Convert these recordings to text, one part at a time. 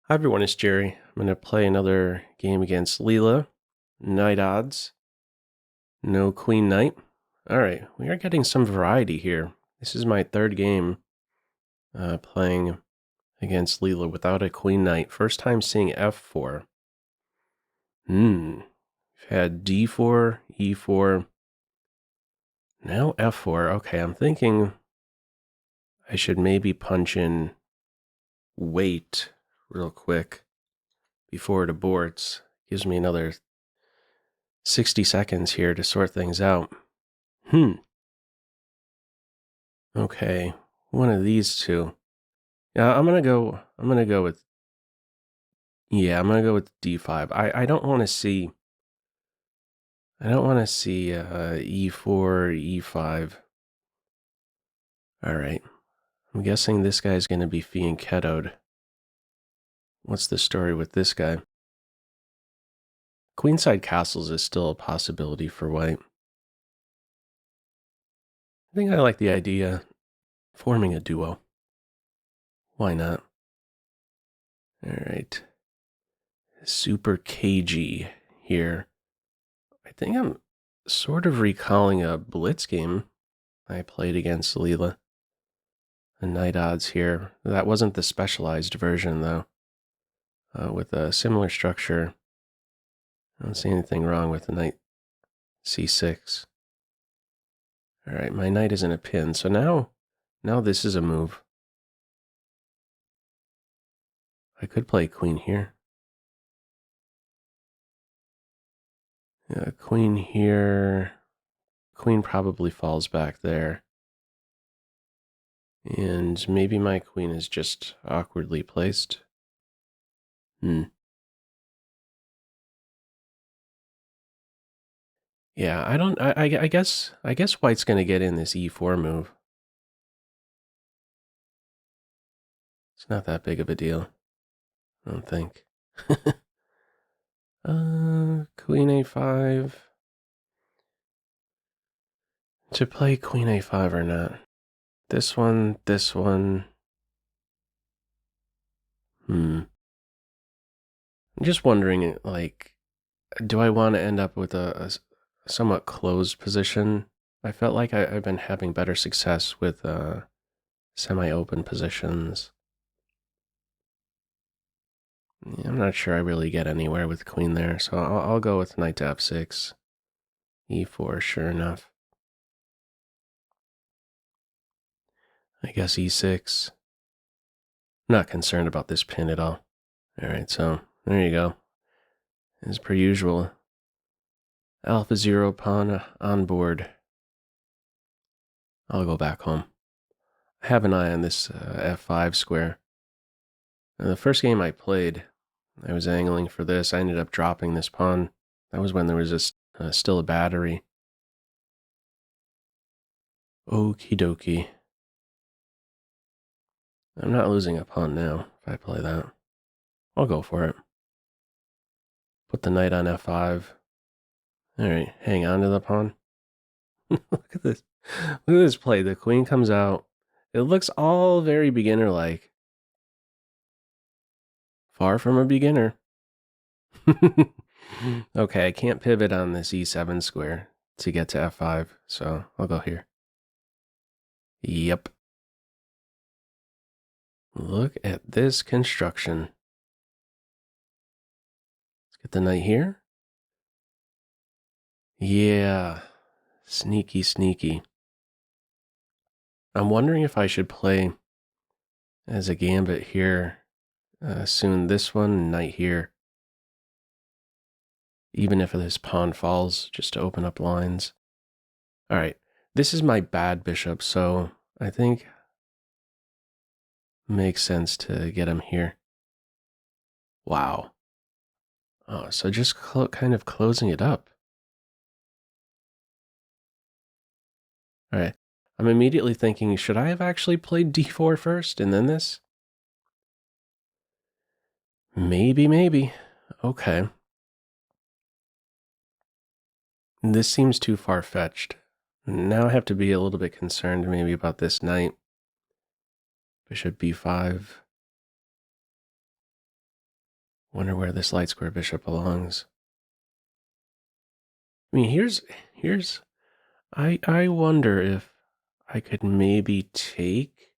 Hi everyone, it's Jerry. I'm going to play another game against Leela. Knight odds. No queen knight. Alright, we are getting some variety here. This is my third game playing against Leela without a queen knight. First time seeing f4. We've had d4, e4, now f4. Okay, I'm thinking I should maybe punch in wait real quick before it aborts. Gives me another 60 seconds here to sort things out. Okay, one of these two. Yeah, I'm gonna go with d5. I don't want to see e4, e5. All right. I'm guessing this guy's gonna be fianchettoed. What's the story with this guy? Queenside castles is still a possibility for white. I think I like the idea forming a duo. Why not? All right. Super cagey here. I think I'm sort of recalling a blitz game I played against Leela. The knight odds here. That wasn't the specialized version though. With a similar structure. I don't see anything wrong with the knight c6. All right, my knight is in a pin. So now this is a move. I could play queen here. Queen here. Queen probably falls back there. And maybe my queen is just awkwardly placed. Yeah, I guess white's gonna get in this e4 move. It's not that big of a deal, I don't think. Queen a5. To play queen a5 or not? This one, this one. I'm just wondering, like, do I want to end up with a somewhat closed position? I felt like I've been having better success with semi-open positions. Yeah, I'm not sure I really get anywhere with queen there, so I'll go with knight to f6. e4, sure enough. I guess e6. Not concerned about this pin at all. All right, so there you go. As per usual, Alpha Zero pawn on board. I'll go back home. I have an eye on this f5 square. Now, the first game I played, I was angling for this. I ended up dropping this pawn. That was when there was still a battery. Okie dokie. I'm not losing a pawn now if I play that. I'll go for it. Put the knight on f5. All right, hang on to the pawn. Look at this. Look at this play. The queen comes out. It looks all very beginner-like. Far from a beginner. Okay, I can't pivot on this e7 square to get to f5, so I'll go here. Yep. Look at this construction. Let's get the knight here. Yeah. Sneaky, sneaky. I'm wondering if I should play as a gambit here. Soon this one, knight here. Even if this pawn falls, just to open up lines. All right, this is my bad bishop, so I think makes sense to get him here. Wow. Oh, so just kind of closing it up. All right, I'm immediately thinking, should I have actually played d4 first and then this? Maybe. Okay. This seems too far-fetched. Now I have to be a little bit concerned maybe about this knight. Bishop b5. Wonder where this light square bishop belongs. I mean, I wonder if I could maybe take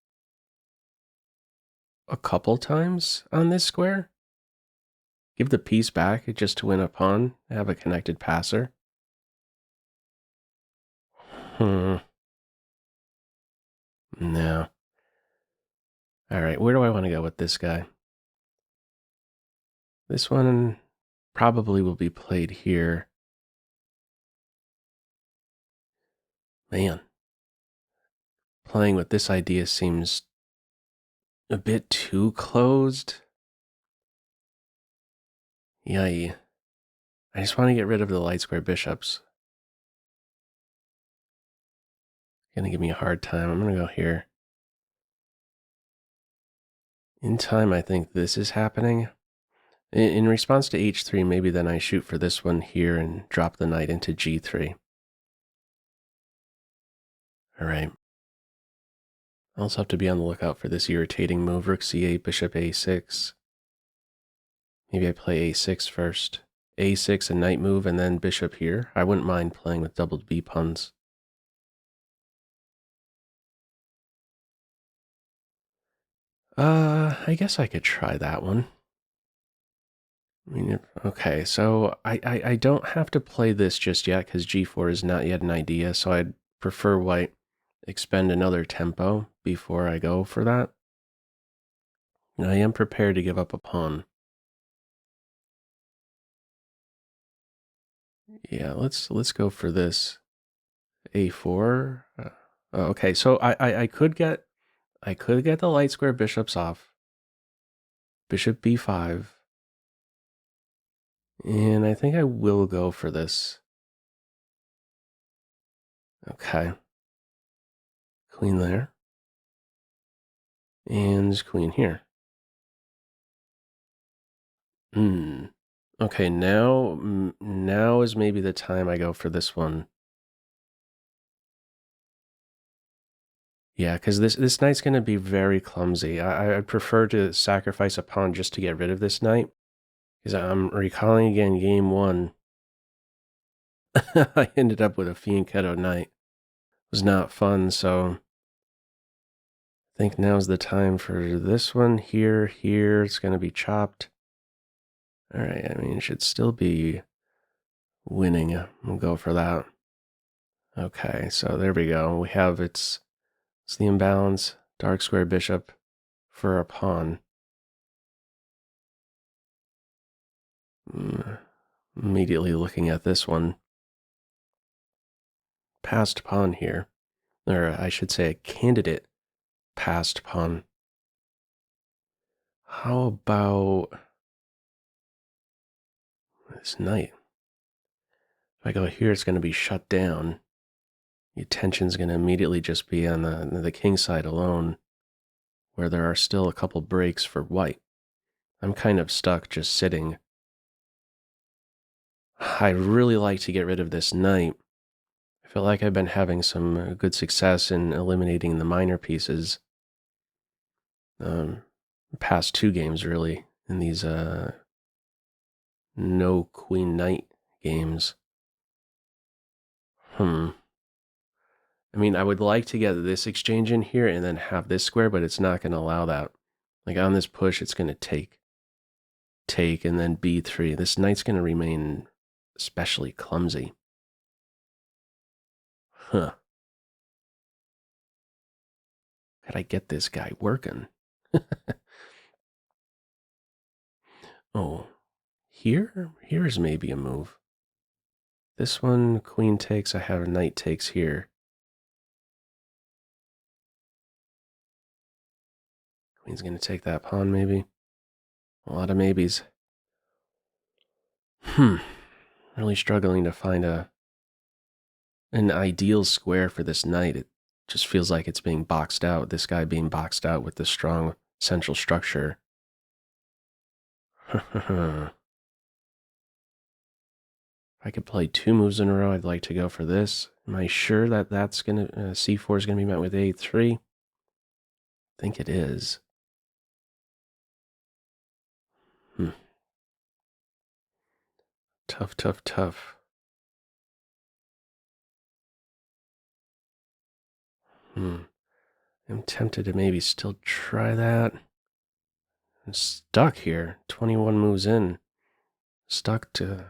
a couple times on this square. Give the piece back just to win a pawn, have a connected passer. No. All right, where do I want to go with this guy? This one probably will be played here. Man, playing with this idea seems a bit too closed. Yay. I just want to get rid of the light square bishops. Gonna give me a hard time. I'm gonna go here. In time, I think this is happening. In response to h3, maybe then I shoot for this one here and drop the knight into g3. All right. I also have to be on the lookout for this irritating move, rook c8, bishop a6. Maybe I play a6 first. a6, a knight move, and then bishop here. I wouldn't mind playing with doubled b pawns. I guess I could try that one. I mean, okay, so I don't have to play this just yet because g4 is not yet an idea, so I'd prefer white expend another tempo before I go for that. And I am prepared to give up a pawn. Yeah, let's go for this. a4. Okay, so I could get the light square bishops off. Bishop b5. And I think I will go for this. Okay. Queen there. And queen here. Okay, now is maybe the time I go for this one. Yeah, because this knight's going to be very clumsy. I'd prefer to sacrifice a pawn just to get rid of this knight. Because I'm recalling again game one. I ended up with a fianchetto knight. It was not fun, so I think now's the time for this one. Here, it's going to be chopped. All right, I mean, it should still be winning. We'll go for that. Okay, so there we go. We have it's the imbalance, dark square bishop for a pawn. Immediately looking at this one. Passed pawn here. Or I should say a candidate passed pawn. How about this knight? If I go here, it's going to be shut down. The attention's going to immediately just be on the king side alone, where there are still a couple breaks for white. I'm kind of stuck just sitting. I'd really like to get rid of this knight. I feel like I've been having some good success in eliminating the minor pieces. Past two games, really, in these no queen knight games. I mean, I would like to get this exchange in here and then have this square, but it's not going to allow that. Like on this push, it's going to take, and then b3. This knight's going to remain especially clumsy. Could I get this guy working? Oh, here's maybe a move. This one, queen takes, I have a knight takes here. Queen's going to take that pawn, maybe. A lot of maybes. Really struggling to find an ideal square for this knight. It just feels like it's being boxed out, this guy being boxed out with this strong central structure. If I could play two moves in a row, I'd like to go for this. Am I sure that that's going to, c4 is going to be met with a3? I think it is. Tough, tough, tough. I'm tempted to maybe still try that. I'm stuck here. 21 moves in. Stuck to...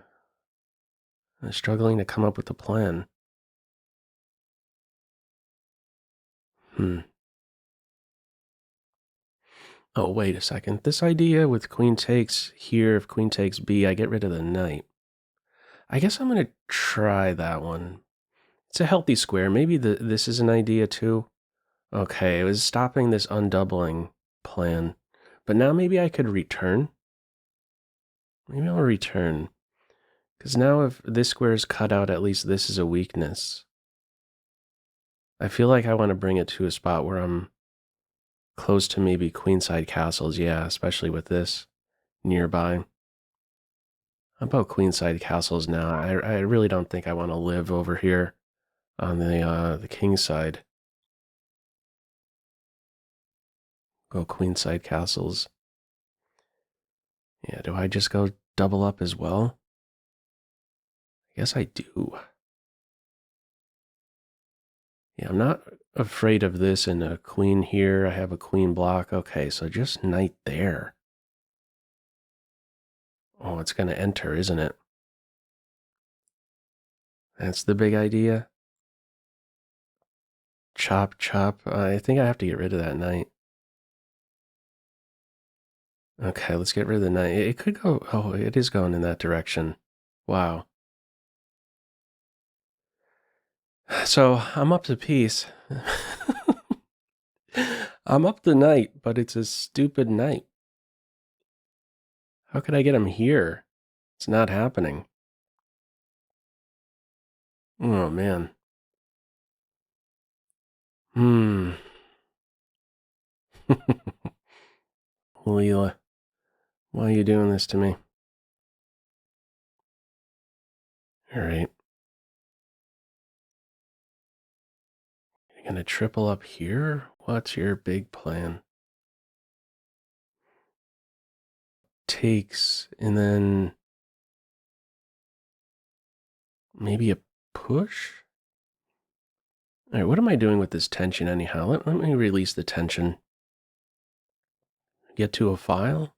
struggling to come up with a plan. Oh, wait a second. This idea with queen takes here, if queen takes b, I get rid of the knight. I guess I'm going to try that one. It's a healthy square. Maybe this is an idea too. Okay, it was stopping this undoubling plan. But now maybe I could return. Maybe I'll return. Because now if this square is cut out, at least this is a weakness. I feel like I want to bring it to a spot where I'm close to maybe queenside castles. Yeah, especially with this nearby. How about queenside castles now? I really don't think I want to live over here on the king side. Go queenside castles. Yeah, do I just go double up as well? I guess I do. Yeah, I'm not afraid of this and a queen here. I have a queen block. Okay, so just knight there. Oh, it's going to enter, isn't it? That's the big idea. Chop, chop. I think I have to get rid of that knight. Okay, let's get rid of the knight. It could go... Oh, it is going in that direction. Wow. So, I'm up to piece. I'm up the knight, but it's a stupid knight. How could I get him here? It's not happening. Oh, man. Leela, why are you doing this to me? All right. You're going to triple up here? What's your big plan? Takes, and then maybe a push? All right, what am I doing with this tension anyhow? Let me release the tension. Get to a file?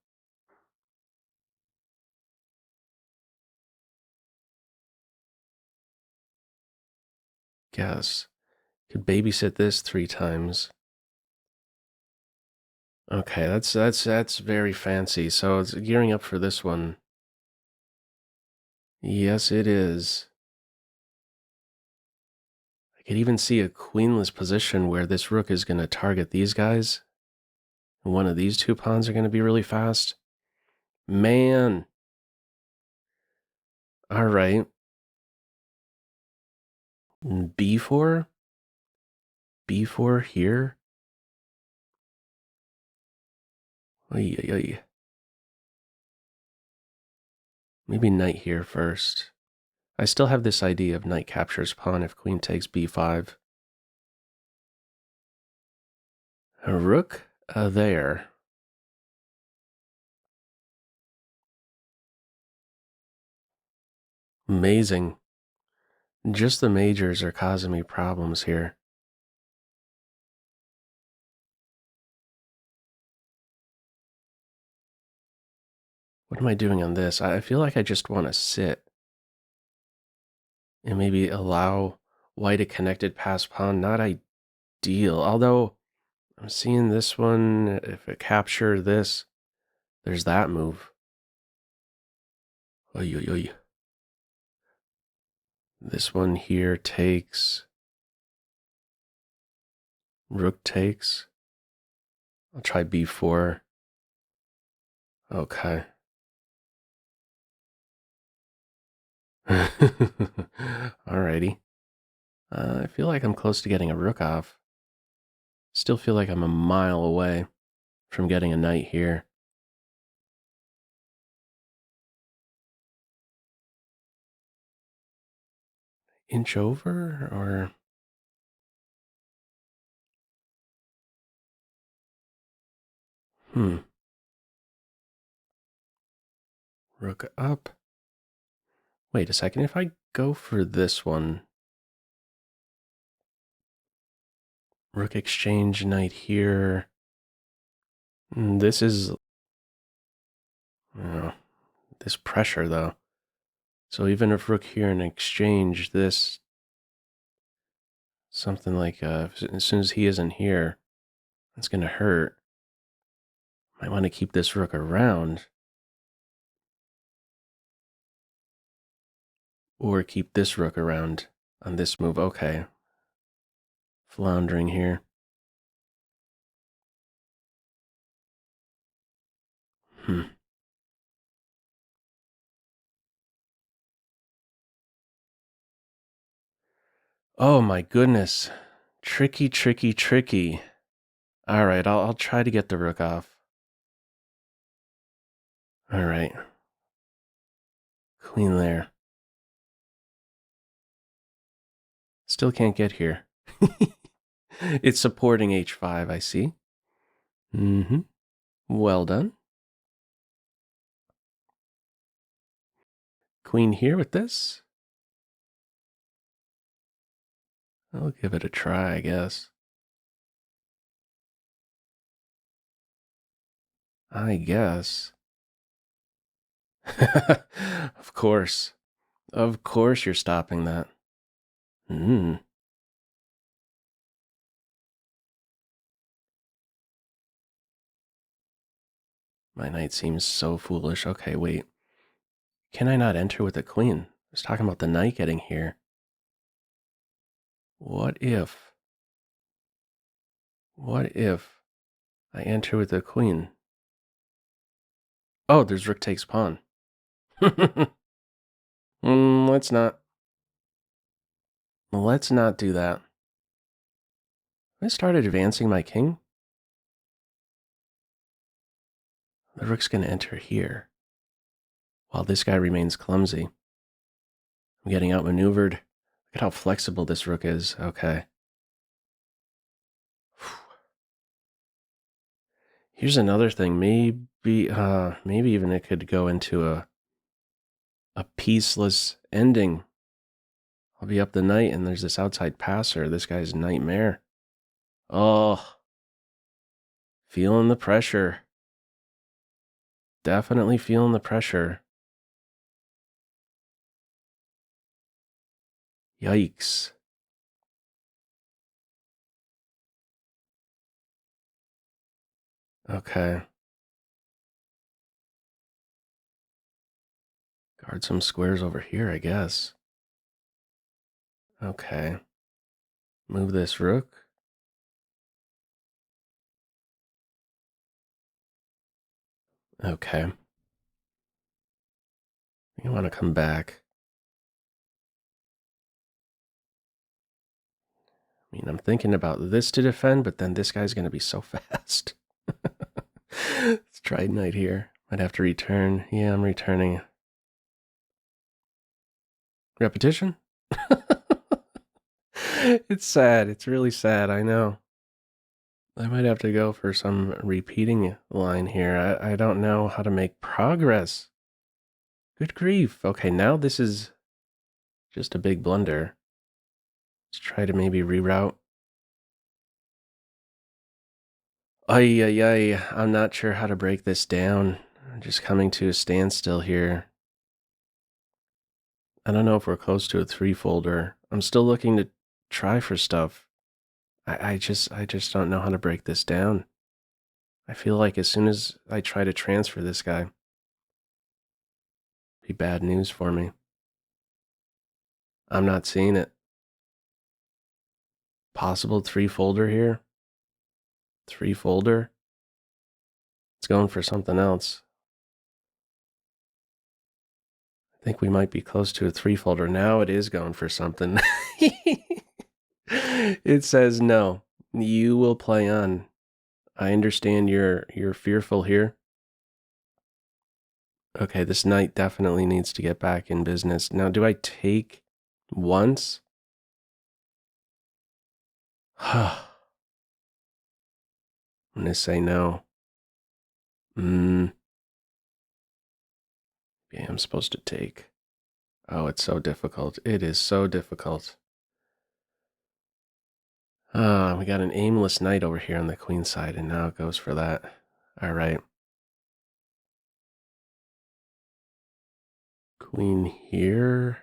Guess. Could babysit this 3 times. Okay, that's very fancy. So it's gearing up for this one. Yes, it is. I could even see a queenless position where this rook is going to target these guys. And one of these 2 pawns are going to be really fast. Man. All right. B4? B4 here? Oy, oy, oy. Maybe knight here first. I still have this idea of knight captures pawn if queen takes b5. A rook there. Amazing. Just the majors are causing me problems here. What am I doing on this? I feel like I just want to sit and maybe allow white a connected pass pawn. Not ideal. Although I'm seeing this one, if it capture this, there's that move. Oy, oy, oy. This one here takes. Rook takes. I'll try b4. Okay. Alrighty. I feel like I'm close to getting a rook off. Still feel like I'm a mile away from getting a knight here. Inch over or... Rook up. Wait a second, if I go for this one, rook exchange, knight here. This is, this pressure though. So even if rook here and exchange, this, something like, as soon as he isn't here, it's going to hurt. Might want to keep this rook around. Or keep this rook around on this move. Okay. Floundering here. Oh my goodness. Tricky, tricky, tricky. All right, I'll try to get the rook off. All right. Queen there. Still can't get here. It's supporting h5, I see. Mm-hmm. Well done. Queen here with this. I'll give it a try, I guess. I guess. Of course. Of course you're stopping that. Hmm. My knight seems so foolish. Okay, wait. Can I not enter with the queen? I was talking about the knight getting here. What if I enter with the queen? Oh, there's rook takes pawn. Let's not. Let's not do that. I started advancing my king. The rook's going to enter here, while this guy remains clumsy. I'm getting outmaneuvered. Look at how flexible this rook is. Okay. Here's another thing. Maybe even it could go into a peaceless ending. I'll be up the knight, and there's this outside passer. This guy's nightmare. Oh, feeling the pressure. Definitely feeling the pressure. Yikes. Okay. Guard some squares over here, I guess. Okay. Move this rook. Okay. You want to come back. I mean, I'm thinking about this to defend, but then this guy's going to be so fast. Let's try knight here. Might have to return. Yeah, I'm returning. Repetition? It's sad. It's really sad. I know. I might have to go for some repeating line here. I don't know how to make progress. Good grief. Okay, now this is just a big blunder. Let's try to maybe reroute. Ay, ay, ay. I'm not sure how to break this down. I'm just coming to a standstill here. I don't know if we're close to a three-folder. I'm still looking to try for stuff. I just don't know how to break this down. I feel like as soon as I try to transfer this guy, it'd be bad news for me. I'm not seeing it. Possible three-folder here. Three-folder. It's going for something else. I think we might be close to a three-folder. Now it is going for something. It says no. You will play on. I understand you're fearful here. Okay, this knight definitely needs to get back in business. Now, do I take once? I'm gonna say no. Yeah, I'm supposed to take. Oh, it's so difficult. It is so difficult. We got an aimless knight over here on the queen side, and now it goes for that. All right. Queen here.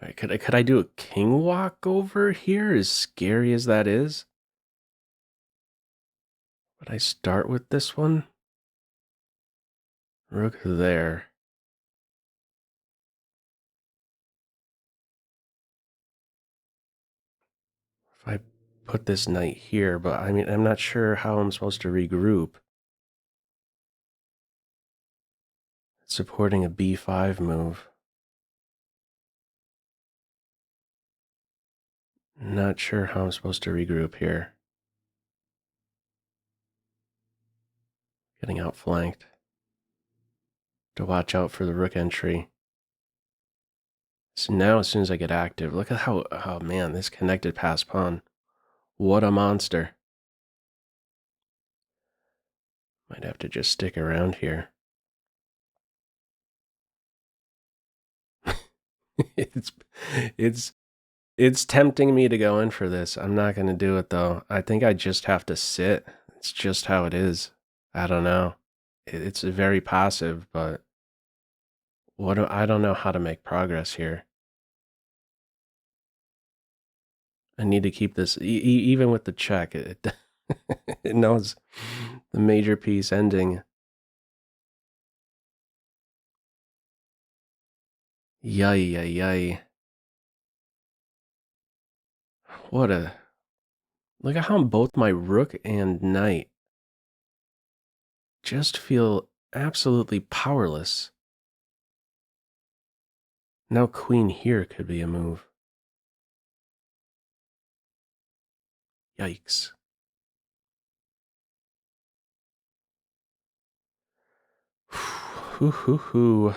All right, could I do a king walk over here, as scary as that is? Would I start with this one? Rook there. If I put this knight here, but I mean, I'm not sure how I'm supposed to regroup. Supporting a b5 move. Not sure how I'm supposed to regroup here. Getting outflanked. To watch out for the rook entry. So now as soon as I get active, look at how, oh man, this connected pass pawn. What a monster. Might have to just stick around here. it's, it's, it's tempting me to go in for this. I'm not going to do it though. I think I just have to sit. It's just how it is. I don't know. It's very passive, but I don't know how to make progress here. I need to keep this, even with the check, it knows the major piece ending. Yay, yay, yay. What a, look at how both my rook and knight just feel absolutely powerless. Now queen here could be a move. Yikes. Hoo hoo hoo.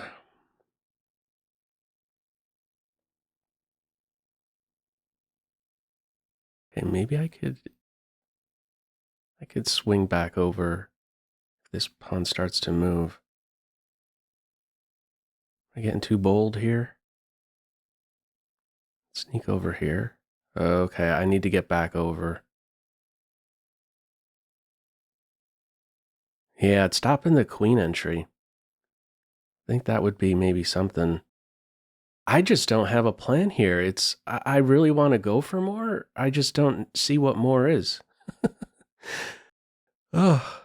Okay, maybe I could swing back over if this pawn starts to move. Am I getting too bold here? Sneak over here. Okay, I need to get back over. Yeah, it's stopping the queen entry. I think that would be maybe something. I just don't have a plan here. I really want to go for more. I just don't see what more is. Oh,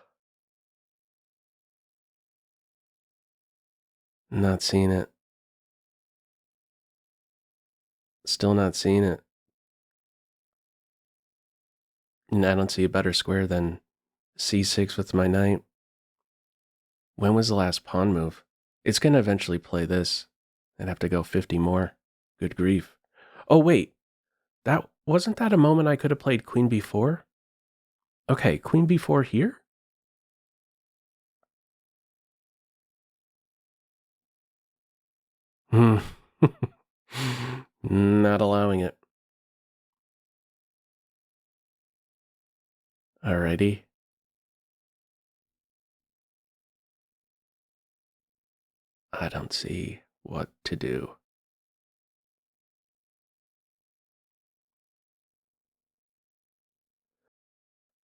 not seeing it. Still not seeing it. And I don't see a better square than c6 with my knight. When was the last pawn move? It's going to eventually play this. I'd have to go 50 more. Good grief. Oh, wait. That wasn't that a moment I could have played queen b4? Okay, queen b4 here? Hmm. Not allowing it. Alrighty. I don't see what to do.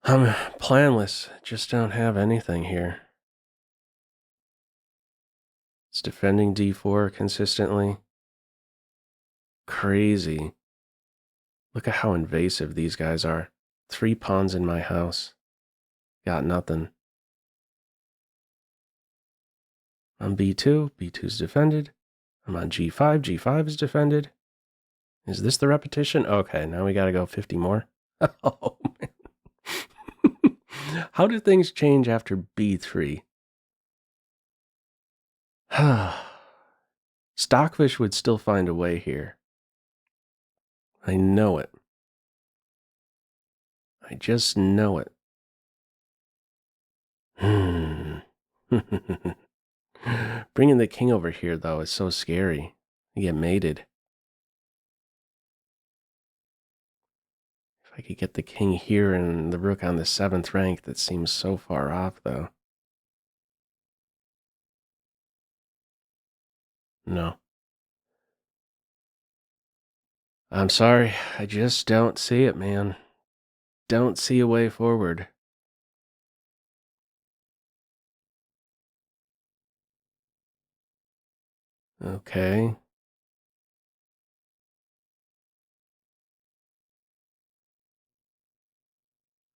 I'm planless. Just don't have anything here. It's defending d4 consistently. Crazy. Look at how invasive these guys are. 3 pawns in my house. Got nothing. On b2, b2's defended. I'm on g5, g5 is defended. Is this the repetition? Okay, now we gotta go 50 more. Oh, man. How do things change after b3? Stockfish would still find a way here. I know it. I just know it. Bringing the king over here, though, is so scary. You get mated. If I could get the king here and the rook on the 7th rank, that seems so far off, though. No. I'm sorry. I just don't see it, man. Don't see a way forward. Okay.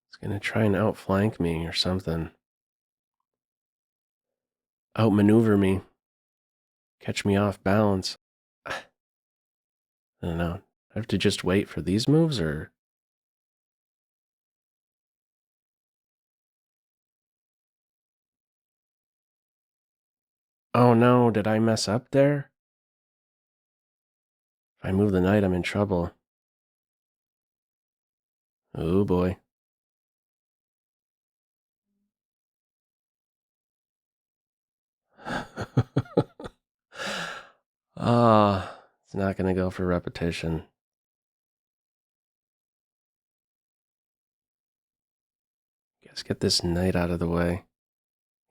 It's gonna try and outflank me or something. Outmaneuver me. Catch me off balance. I don't know. I have to just wait for these moves or... Oh no, did I mess up there? If I move the knight, I'm in trouble. Oh boy. Ah, it's not gonna go for repetition. Guess get this knight out of the way.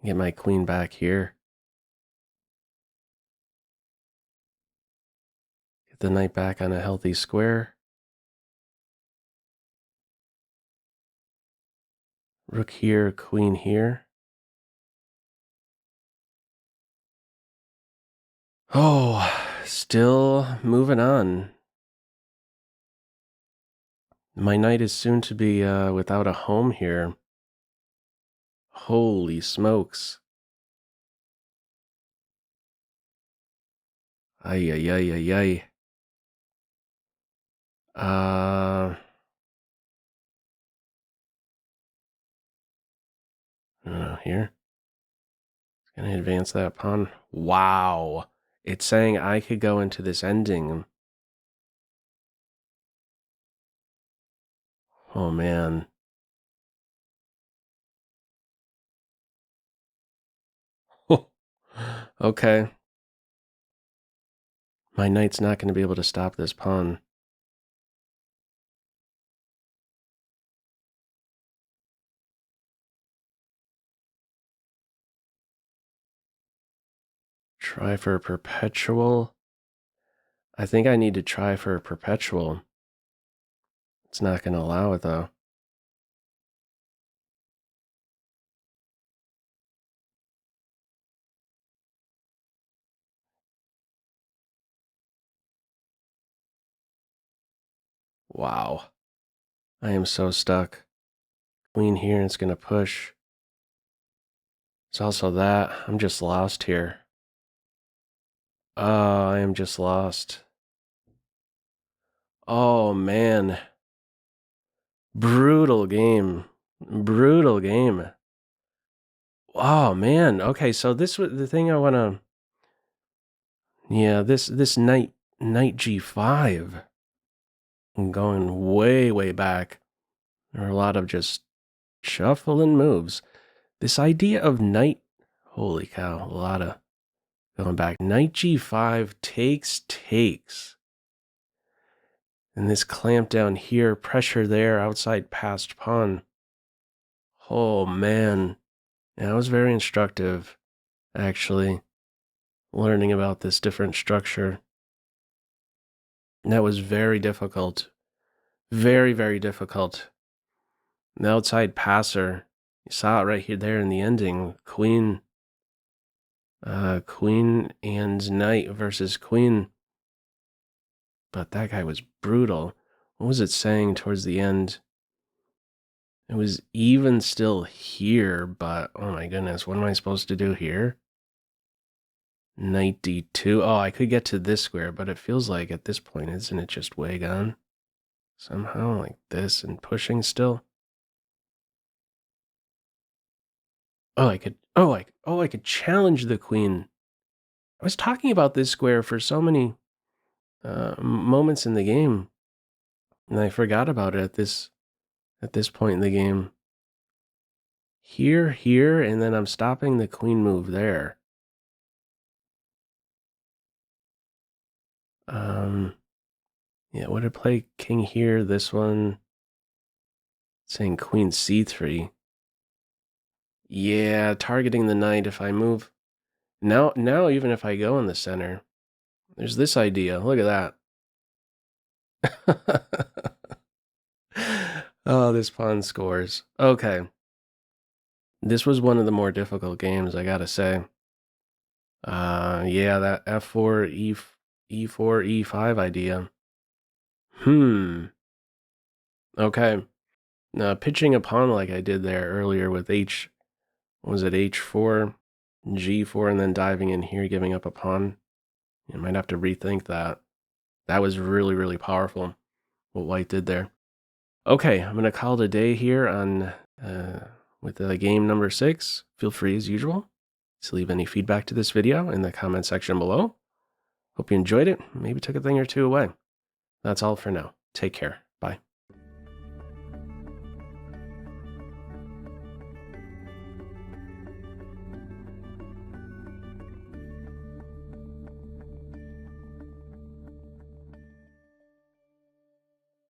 Get my queen back here. Get the knight back on a healthy square. Rook here, queen here. Oh, still moving on. My knight is soon to be without a home here. Holy smokes. Ay, ay, ay, ay, ay. I don't know, here. Can I advance that pawn? Wow. It's saying I could go into this ending. Oh, man. Okay. My knight's not going to be able to stop this pawn. Try for a perpetual. I think I need to try for a perpetual. It's not going to allow it, though. Wow. I am so stuck. Queen here, and it's going to push. It's also that. I'm just lost here. Oh, I am just lost. Oh, man. Brutal game. Brutal game. Oh, man. Okay, so this was the thing I want to... Yeah, this knight g5. Going way, way back. There are a lot of just shuffling moves. This idea of knight... Holy cow, a lot of going back. Knight g5 takes. And this clamp down here, pressure there, outside passed pawn. Oh, man. Yeah, that was very instructive, actually, learning about this different structure. And that was very difficult. Very, very difficult. The outside passer, you saw it right here, there in the ending. Queen and knight versus queen. But that guy was brutal. What was it saying towards the end? It was even still here, but oh my goodness, what am I supposed to do here? Knight d2. Oh, I could get to this square, but it feels like at this point, isn't it just way gone? Somehow like this and pushing still. Oh, I could challenge the queen. I was talking about this square for so many moments in the game, and I forgot about it at this point in the game. Here, and then I'm stopping the queen move there. Yeah, would it play king here? This one saying queen c3. Yeah, targeting the knight if I move. Now even if I go in the center, There's this idea. Look at that. Oh, this pawn scores. Okay. This was one of the more difficult games, I gotta say. Yeah, that f4, e4, e5 idea. Okay. Now, pitching a pawn like I did there earlier with was it h4, g4, and then diving in here, giving up a pawn. You might have to rethink that. That was really, really powerful, what white did there. Okay, I'm going to call it a day here on with game number 6. Feel free, as usual, to leave any feedback to this video in the comment section below. Hope you enjoyed it. Maybe took a thing or two away. That's all for now. Take care.